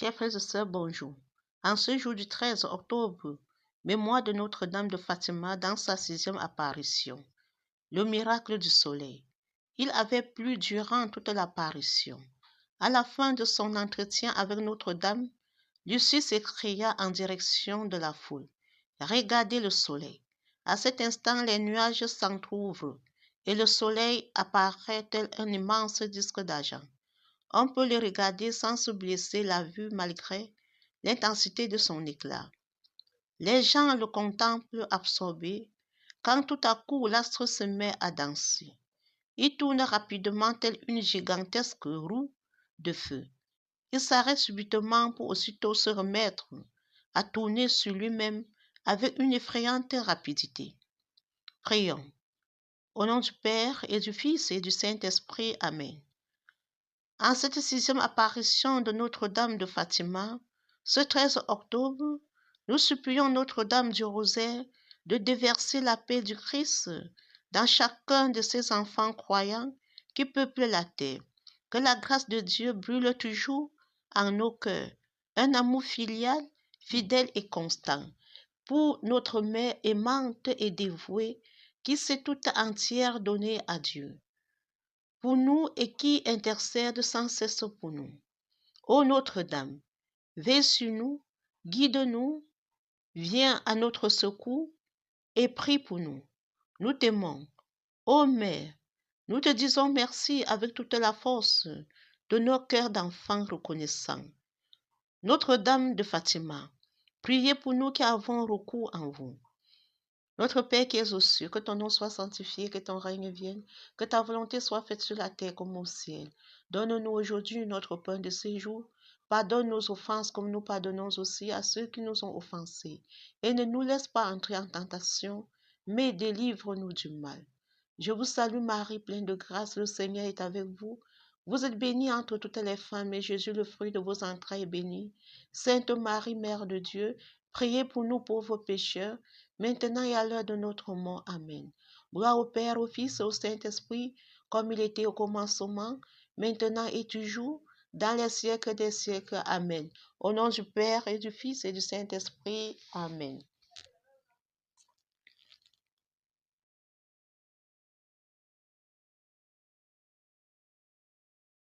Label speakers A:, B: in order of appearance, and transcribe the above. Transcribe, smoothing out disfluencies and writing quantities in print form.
A: Chers frères et sœurs, bonjour. En ce jour du 13 octobre, mémoire de Notre-Dame de Fatima dans sa 6e apparition. Le miracle du soleil. Il avait plu durant toute l'apparition. À la fin de son entretien avec Notre-Dame, Lucie s'écria en direction de la foule. Regardez le soleil. À cet instant, les nuages s'entr'ouvrent et le soleil apparaît tel un immense disque d'argent. On peut le regarder sans se blesser la vue malgré l'intensité de son éclat. Les gens le contemplent absorbés quand tout à coup l'astre se met à danser. Il tourne rapidement telle une gigantesque roue de feu. Il s'arrête subitement pour aussitôt se remettre à tourner sur lui-même avec une effrayante rapidité. Prions. Au nom du Père et du Fils et du Saint-Esprit. Amen. En cette 6e apparition de Notre-Dame de Fatima, ce 13 octobre, nous supplions Notre-Dame du Rosaire de déverser la paix du Christ dans chacun de ses enfants croyants qui peuplent la terre. Que la grâce de Dieu brûle toujours en nos cœurs, un amour filial, fidèle et constant, pour notre mère aimante et dévouée qui s'est toute entière donnée à Dieu, pour nous et qui intercède sans cesse pour nous. Ô Notre-Dame, veille sur nous, guide-nous, viens à notre secours et prie pour nous. Nous t'aimons. Ô Mère, nous te disons merci avec toute la force de nos cœurs d'enfants reconnaissants. Notre-Dame de Fatima, priez pour nous qui avons recours en vous. Notre Père qui es aux cieux, que ton nom soit sanctifié, que ton règne vienne, que ta volonté soit faite sur la terre comme au ciel. Donne-nous aujourd'hui notre pain de ce jour. Pardonne nos offenses comme nous pardonnons aussi à ceux qui nous ont offensés. Et ne nous laisse pas entrer en tentation, mais délivre-nous du mal. Je vous salue Marie, pleine de grâce, le Seigneur est avec vous. Vous êtes bénie entre toutes les femmes, et Jésus, le fruit de vos entrailles, est béni. Sainte Marie, Mère de Dieu, priez pour nous pauvres pécheurs, maintenant et à l'heure de notre mort. Amen. Gloire au Père, au Fils et au Saint-Esprit, comme il était au commencement, maintenant et toujours, dans les siècles des siècles. Amen. Au nom du Père et du Fils et du Saint-Esprit. Amen.